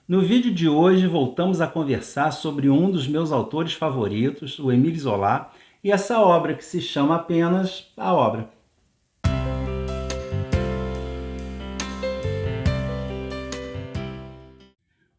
No vídeo de hoje voltamos a conversar sobre um dos meus autores favoritos, o Émile Zola, e essa obra que se chama apenas A Obra.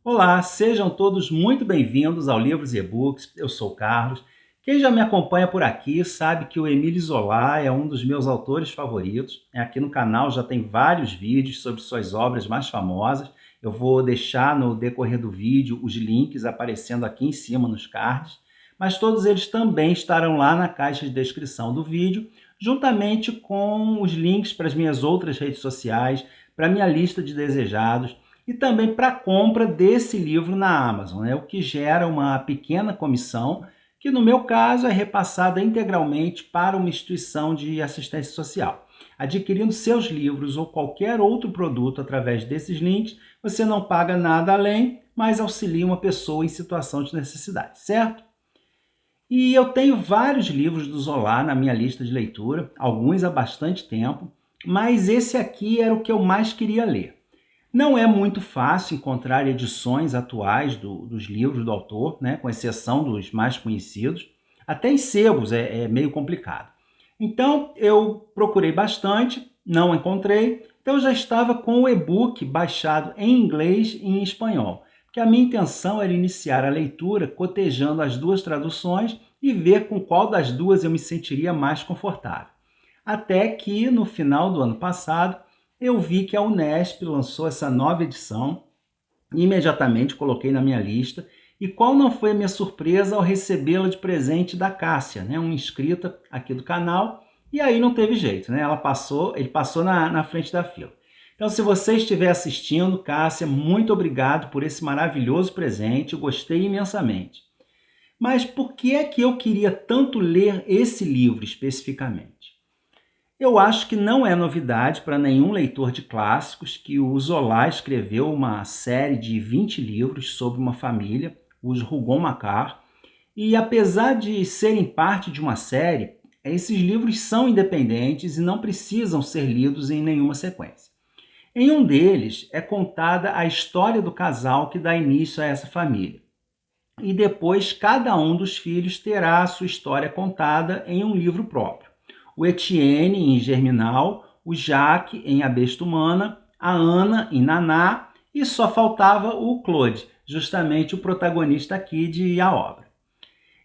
Olá, sejam todos muito bem-vindos ao Livros e E-Books. Eu sou o Carlos. Quem já me acompanha por aqui sabe que o Émile Zola é um dos meus autores favoritos. Aqui no canal já tem vários vídeos sobre suas obras mais famosas. Eu vou deixar no decorrer do vídeo os links aparecendo aqui em cima nos cards, mas todos eles também estarão lá na caixa de descrição do vídeo, juntamente com os links para as minhas outras redes sociais, para a minha lista de desejados, e também para a compra desse livro na Amazon, o que gera uma pequena comissão, que no meu caso é repassada integralmente para uma instituição de assistência social. Adquirindo seus livros ou qualquer outro produto através desses links, você não paga nada além, mas auxilia uma pessoa em situação de necessidade, certo? E eu tenho vários livros do Zola na minha lista de leitura, alguns há bastante tempo, mas esse aqui era o que eu mais queria ler. Não é muito fácil encontrar edições atuais dos livros do autor, com exceção dos mais conhecidos. Até em sebos é meio complicado. Então eu procurei bastante, não encontrei, então eu já estava com o e-book baixado em inglês e em espanhol, porque a minha intenção era iniciar a leitura cotejando as duas traduções e ver com qual das duas eu me sentiria mais confortável. Até que no final do ano passado eu vi que a Unesp lançou essa nova edição, imediatamente coloquei na minha lista, e qual não foi a minha surpresa ao recebê-la de presente da Cássia, uma inscrita aqui do canal, e aí não teve jeito, ele passou na frente da fila. Então, se você estiver assistindo, Cássia, muito obrigado por esse maravilhoso presente, eu gostei imensamente. Mas por que é que eu queria tanto ler esse livro especificamente? Eu acho que não é novidade para nenhum leitor de clássicos que o Zola escreveu uma série de 20 livros sobre uma família, os Rougon-Macquart, e apesar de serem parte de uma série, esses livros são independentes e não precisam ser lidos em nenhuma sequência. Em um deles é contada a história do casal que dá início a essa família. E depois cada um dos filhos terá a sua história contada em um livro próprio. O Etienne em Germinal, o Jacques em A Besta Humana, a Ana em Naná e só faltava o Claude, justamente o protagonista aqui de A Obra.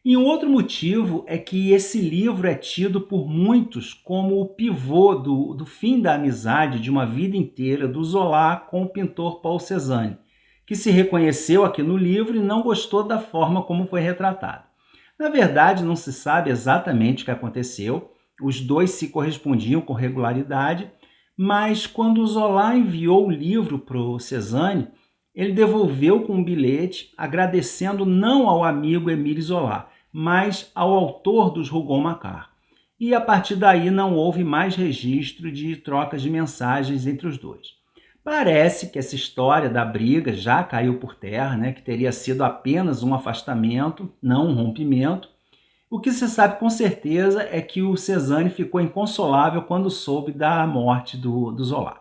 E um outro motivo é que esse livro é tido por muitos como o pivô do fim da amizade de uma vida inteira do Zola com o pintor Paul Cézanne, que se reconheceu aqui no livro e não gostou da forma como foi retratado. Na verdade, não se sabe exatamente o que aconteceu, os dois se correspondiam com regularidade, mas quando o Zola enviou o livro para o Cézanne, ele devolveu com um bilhete agradecendo não ao amigo Émile Zola, mas ao autor dos Rougon-Macquart. E a partir daí não houve mais registro de trocas de mensagens entre os dois. Parece que essa história da briga já caiu por terra, que teria sido apenas um afastamento, não um rompimento. O que se sabe com certeza é que o Cézanne ficou inconsolável quando soube da morte do Zola.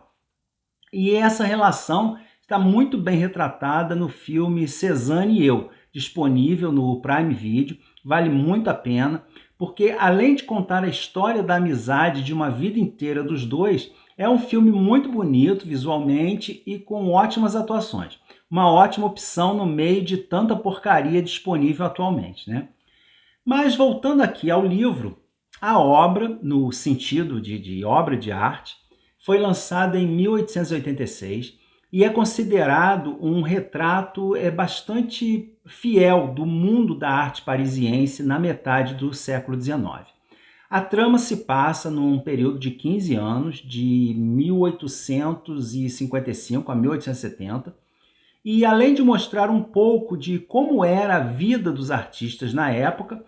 E essa relação está muito bem retratada no filme Cézanne e Eu, disponível no Prime Video, vale muito a pena, porque além de contar a história da amizade de uma vida inteira dos dois, é um filme muito bonito visualmente e com ótimas atuações. Uma ótima opção no meio de tanta porcaria disponível atualmente, Mas voltando aqui ao livro, a obra, no sentido de obra de arte, foi lançada em 1886 e é considerado um retrato bastante fiel do mundo da arte parisiense na metade do século XIX. A trama se passa num período de 15 anos, de 1855 a 1870, e além de mostrar um pouco de como era a vida dos artistas na época,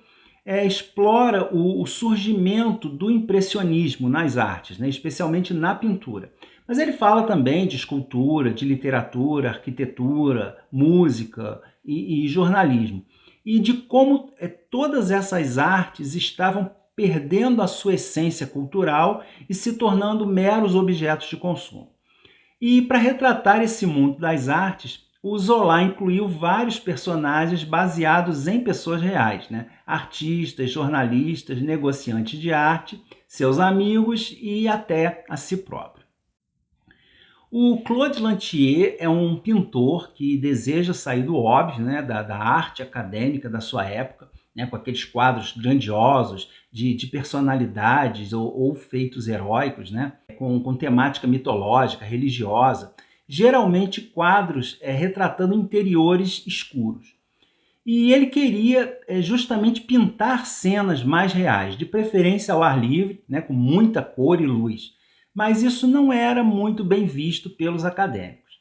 explora o surgimento do impressionismo nas artes, especialmente na pintura. Mas ele fala também de escultura, de literatura, arquitetura, música e jornalismo. E de como todas essas artes estavam perdendo a sua essência cultural e se tornando meros objetos de consumo. E para retratar esse mundo das artes, o Zola incluiu vários personagens baseados em pessoas reais, né? Artistas, jornalistas, negociantes de arte, seus amigos e até a si próprio. O Claude Lantier é um pintor que deseja sair do óbvio, né, da arte acadêmica da sua época, né, com aqueles quadros grandiosos de personalidades ou feitos heróicos, né, com temática mitológica, religiosa, geralmente quadros retratando interiores escuros. E ele queria justamente pintar cenas mais reais, de preferência ao ar livre, né, com muita cor e luz. Mas isso não era muito bem visto pelos acadêmicos.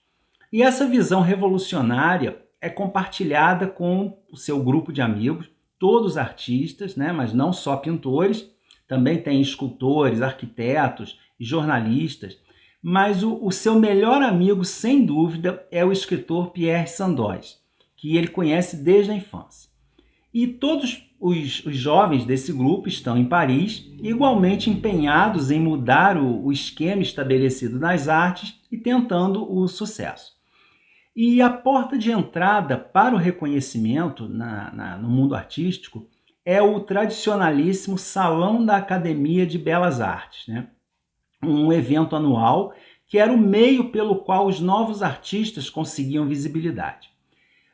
E essa visão revolucionária é compartilhada com o seu grupo de amigos, todos artistas, né, mas não só pintores, também tem escultores, arquitetos e jornalistas. Mas o seu melhor amigo, sem dúvida, é o escritor Pierre Sandoz, que ele conhece desde a infância. E todos os jovens desse grupo estão em Paris, igualmente empenhados em mudar o esquema estabelecido nas artes e tentando o sucesso. E a porta de entrada para o reconhecimento no mundo artístico é o tradicionalíssimo Salão da Academia de Belas Artes, né? Um evento anual que era o meio pelo qual os novos artistas conseguiam visibilidade.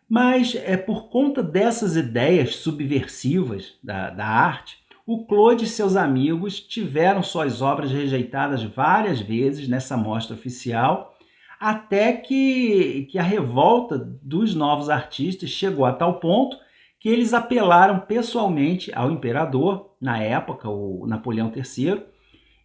Mas é por conta dessas ideias subversivas da arte, o Claude e seus amigos tiveram suas obras rejeitadas várias vezes nessa mostra oficial, até que a revolta dos novos artistas chegou a tal ponto que eles apelaram pessoalmente ao imperador, na época, o Napoleão III,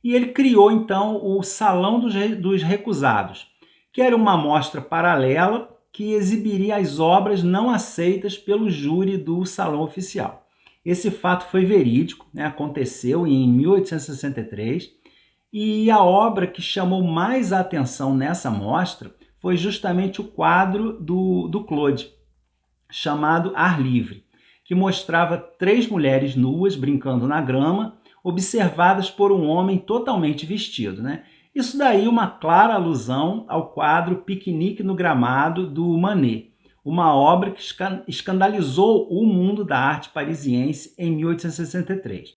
e ele criou então o Salão dos Recusados, que era uma mostra paralela que exibiria as obras não aceitas pelo júri do Salão Oficial. Esse fato foi verídico, né? Aconteceu em 1863, e a obra que chamou mais a atenção nessa mostra foi justamente o quadro do Claude, chamado Ar Livre, que mostrava 3 mulheres nuas brincando na grama, observadas por um homem totalmente vestido, né? Isso daí uma clara alusão ao quadro Piquenique no Gramado, do Manet, uma obra que escandalizou o mundo da arte parisiense em 1863.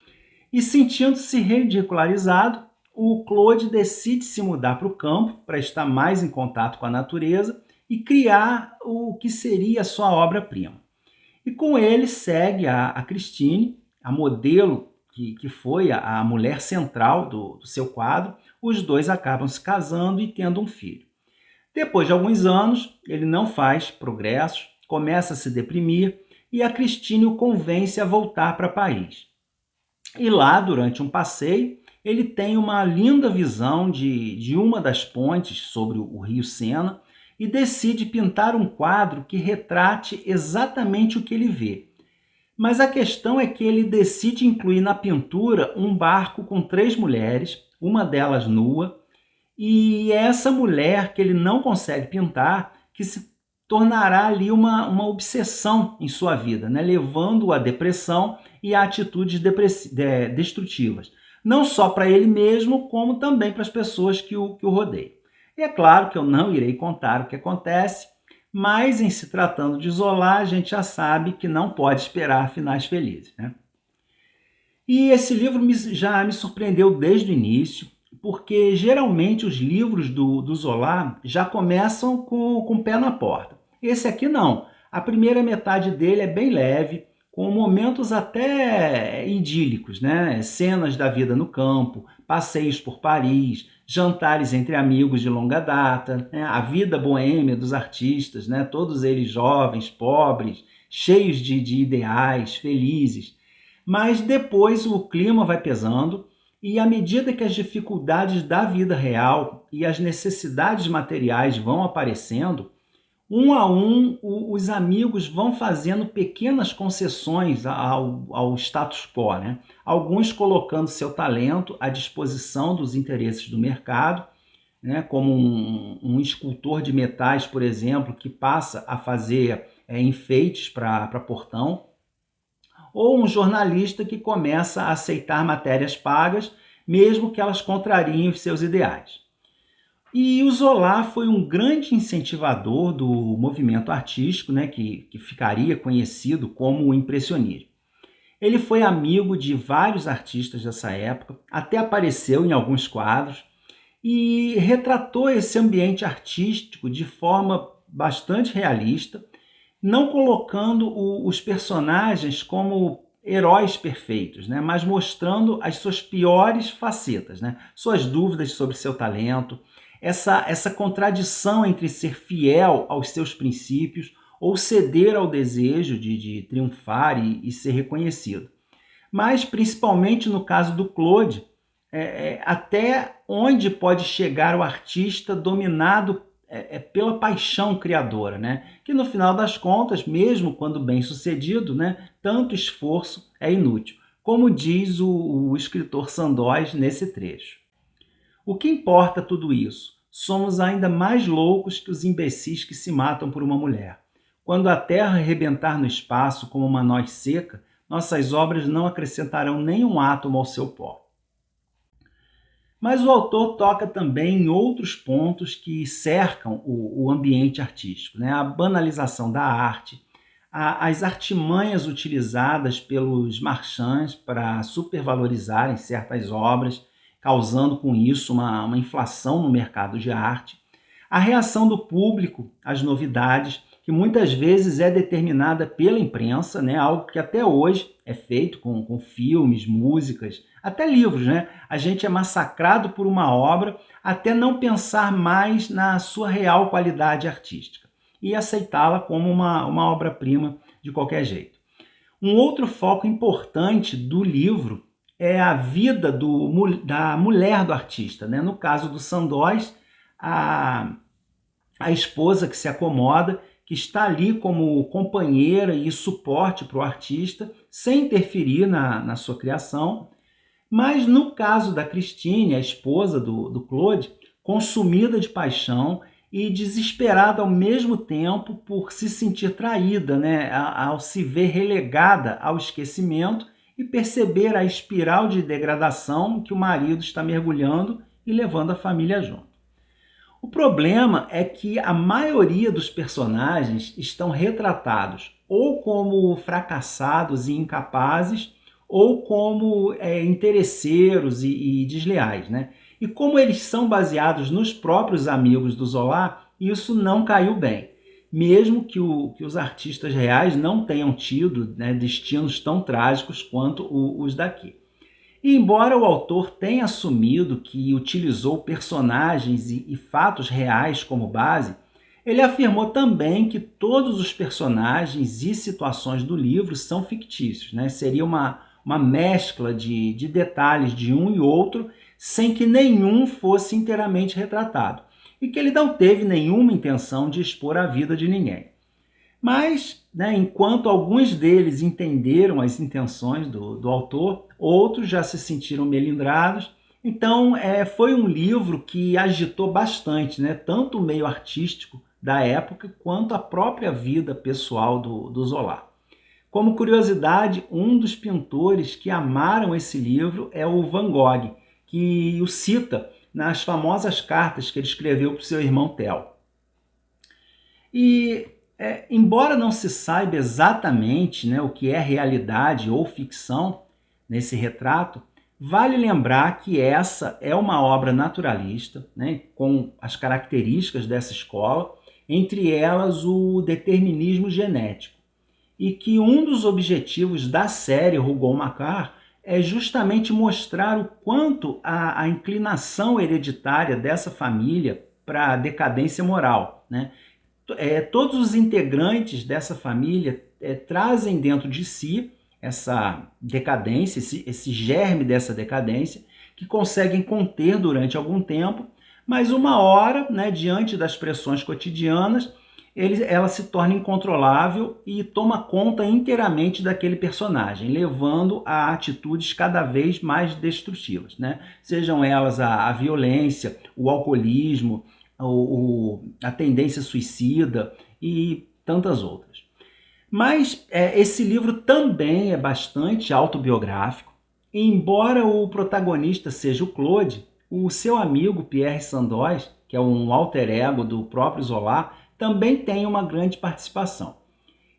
E sentindo-se ridicularizado, o Claude decide se mudar para o campo para estar mais em contato com a natureza e criar o que seria a sua obra-prima. E com ele segue a Christine, a modelo que foi a mulher central do seu quadro. Os dois acabam se casando e tendo um filho. Depois de alguns anos, ele não faz progressos, começa a se deprimir e a Christine o convence a voltar para Paris. E lá, durante um passeio, ele tem uma linda visão de uma das pontes sobre o rio Sena e decide pintar um quadro que retrate exatamente o que ele vê. Mas a questão é que ele decide incluir na pintura um barco com 3 mulheres, uma delas nua, e é essa mulher que ele não consegue pintar que se tornará ali uma obsessão em sua vida, né? Levando-o à depressão e a atitudes destrutivas. Não só para ele mesmo, como também para as pessoas que o rodeiam. E é claro que eu não irei contar o que acontece, mas em se tratando de Zola, a gente já sabe que não pode esperar finais felizes, né? E esse livro já me surpreendeu desde o início, porque geralmente os livros do Zola já começam com o pé na porta. Esse aqui não. A primeira metade dele é bem leve, com momentos até idílicos, né? Cenas da vida no campo, passeios por Paris, jantares entre amigos de longa data, né? A vida boêmia dos artistas, né? Todos eles jovens, pobres, cheios de ideais, felizes. Mas depois o clima vai pesando e à medida que as dificuldades da vida real e as necessidades materiais vão aparecendo, um a um, os amigos vão fazendo pequenas concessões ao status quo, né? Alguns colocando seu talento à disposição dos interesses do mercado, né? Como um escultor de metais, por exemplo, que passa a fazer enfeites para portão, ou um jornalista que começa a aceitar matérias pagas, mesmo que elas contrariem os seus ideais. E o Zola foi um grande incentivador do movimento artístico, né, que ficaria conhecido como o impressionismo. Ele foi amigo de vários artistas dessa época, até apareceu em alguns quadros e retratou esse ambiente artístico de forma bastante realista, não colocando os personagens como heróis perfeitos, né? Mas mostrando as suas piores facetas, né? Suas dúvidas sobre seu talento, essa contradição entre ser fiel aos seus princípios ou ceder ao desejo de triunfar e ser reconhecido. Mas, principalmente no caso do Claude, até onde pode chegar o artista dominado pela paixão criadora, né? Que no final das contas, mesmo quando bem sucedido, né, tanto esforço é inútil, como diz o escritor Sandoz nesse trecho. O que importa tudo isso? Somos ainda mais loucos que os imbecis que se matam por uma mulher. Quando a terra arrebentar no espaço como uma noz seca, nossas obras não acrescentarão nem um átomo ao seu pó. Mas o autor toca também em outros pontos que cercam o ambiente artístico, né? A banalização da arte, as artimanhas utilizadas pelos marchands para supervalorizarem certas obras, causando com isso uma inflação no mercado de arte, a reação do público às novidades, que muitas vezes é determinada pela imprensa, né? Algo que até hoje é feito com filmes, músicas, até livros. Né? A gente é massacrado por uma obra até não pensar mais na sua real qualidade artística e aceitá-la como uma obra-prima de qualquer jeito. Um outro foco importante do livro é a vida da mulher do artista. Né? No caso do Sandoz, a esposa que se acomoda, que está ali como companheira e suporte para o artista, sem interferir na sua criação. Mas no caso da Christine, a esposa do Claude, consumida de paixão e desesperada ao mesmo tempo por se sentir traída, né, ao se ver relegada ao esquecimento e perceber a espiral de degradação que o marido está mergulhando e levando a família junto. O problema é que a maioria dos personagens estão retratados ou como fracassados e incapazes, ou como interesseiros e desleais. Né? E como eles são baseados nos próprios amigos do Zola, isso não caiu bem. Mesmo que os artistas reais não tenham tido, né, destinos tão trágicos quanto os daqui. E embora o autor tenha assumido que utilizou personagens e fatos reais como base, ele afirmou também que todos os personagens e situações do livro são fictícios. Né? Seria uma mescla de detalhes de um e outro, sem que nenhum fosse inteiramente retratado. E que ele não teve nenhuma intenção de expor a vida de ninguém. Mas, né, enquanto alguns deles entenderam as intenções do autor, outros já se sentiram melindrados. Então, foi um livro que agitou bastante, né, tanto o meio artístico da época, quanto a própria vida pessoal do Zola. Como curiosidade, um dos pintores que amaram esse livro é o Van Gogh, que o cita nas famosas cartas que ele escreveu para o seu irmão Theo. E embora não se saiba exatamente, né, o que é realidade ou ficção nesse retrato, vale lembrar que essa é uma obra naturalista, né, com as características dessa escola, entre elas o determinismo genético, e que um dos objetivos da série Rougon-Macquart é justamente mostrar o quanto a inclinação hereditária dessa família para a decadência moral, né? Todos os integrantes dessa família trazem dentro de si essa decadência, esse germe dessa decadência, que conseguem conter durante algum tempo, mas uma hora, né, diante das pressões cotidianas, ela se torna incontrolável e toma conta inteiramente daquele personagem, levando a atitudes cada vez mais destrutivas. Né? Sejam elas a violência, o alcoolismo, a tendência suicida e tantas outras. Mas esse livro também é bastante autobiográfico. E embora o protagonista seja o Claude, o seu amigo Pierre Sandoz, que é um alter ego do próprio Zola, também tem uma grande participação.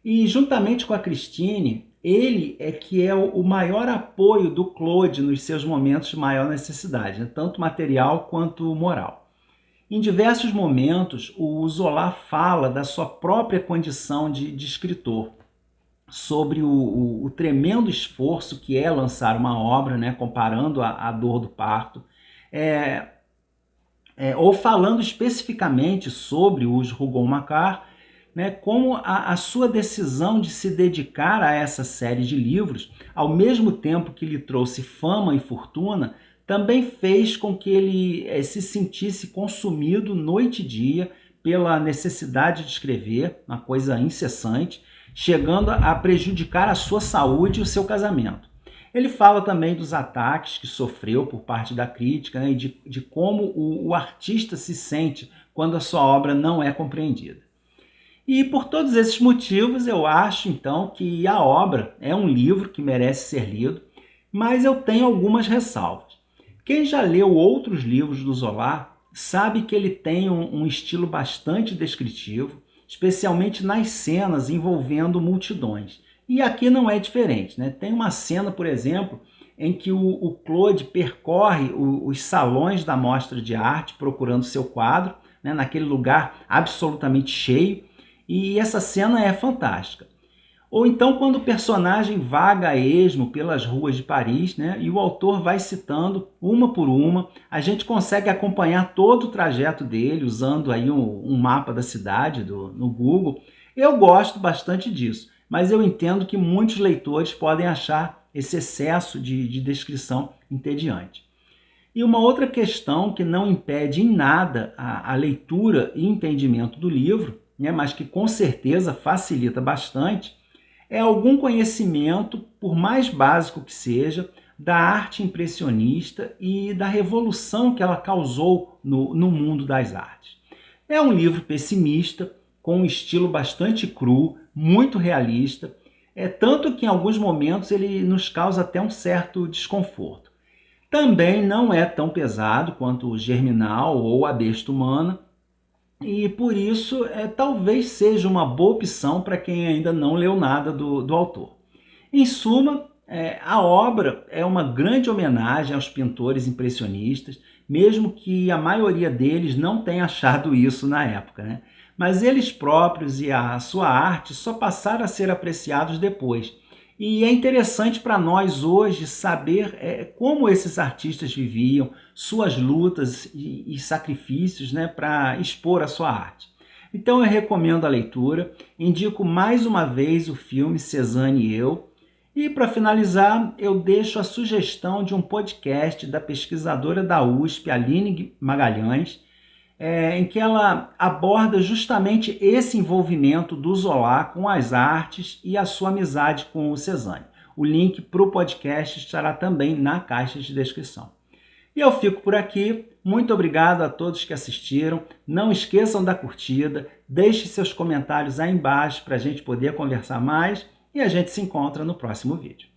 E juntamente com a Christine, ele é que é o maior apoio do Claude nos seus momentos de maior necessidade, né? Tanto material quanto moral. Em diversos momentos, o Zola fala da sua própria condição de escritor, sobre o tremendo esforço que é lançar uma obra, né, comparando a dor do parto, é, ou falando especificamente sobre os Rougon-Macquart, né, como a sua decisão de se dedicar a essa série de livros, ao mesmo tempo que lhe trouxe fama e fortuna, também fez com que ele se sentisse consumido noite e dia pela necessidade de escrever, uma coisa incessante, chegando a prejudicar a sua saúde e o seu casamento. Ele fala também dos ataques que sofreu por parte da crítica, né, e de como o artista se sente quando a sua obra não é compreendida. E por todos esses motivos, eu acho então que a obra é um livro que merece ser lido, mas eu tenho algumas ressalvas. Quem já leu outros livros do Zola sabe que ele tem um estilo bastante descritivo, especialmente nas cenas envolvendo multidões. E aqui não é diferente, né? Tem uma cena, por exemplo, em que o Claude percorre os salões da mostra de arte procurando seu quadro, né, naquele lugar absolutamente cheio, e essa cena é fantástica. Ou então quando o personagem vaga a esmo pelas ruas de Paris, né, e o autor vai citando uma por uma, a gente consegue acompanhar todo o trajeto dele usando aí um mapa da cidade no Google. Eu gosto bastante disso, mas eu entendo que muitos leitores podem achar esse excesso de descrição entediante. E uma outra questão que não impede em nada a leitura e entendimento do livro, né, mas que com certeza facilita bastante, é algum conhecimento, por mais básico que seja, da arte impressionista e da revolução que ela causou no mundo das artes. É um livro pessimista, com um estilo bastante cru, muito realista, tanto que em alguns momentos ele nos causa até um certo desconforto. Também não é tão pesado quanto o Germinal ou a Besta Humana, e por isso talvez seja uma boa opção para quem ainda não leu nada do autor. Em suma, a obra é uma grande homenagem aos pintores impressionistas, mesmo que a maioria deles não tenha achado isso na época, né? Mas eles próprios e a sua arte só passaram a ser apreciados depois. E é interessante para nós hoje saber como esses artistas viviam, suas lutas e sacrifícios, né, para expor a sua arte. Então eu recomendo a leitura, indico mais uma vez o filme Cézanne e Eu, e para finalizar eu deixo a sugestão de um podcast da pesquisadora da USP, Aline Magalhães, em que ela aborda justamente esse envolvimento do Zola com as artes e a sua amizade com o Cézanne. O link para o podcast estará também na caixa de descrição. E eu fico por aqui. Muito obrigado a todos que assistiram. Não esqueçam da curtida, deixe seus comentários aí embaixo para a gente poder conversar mais e a gente se encontra no próximo vídeo.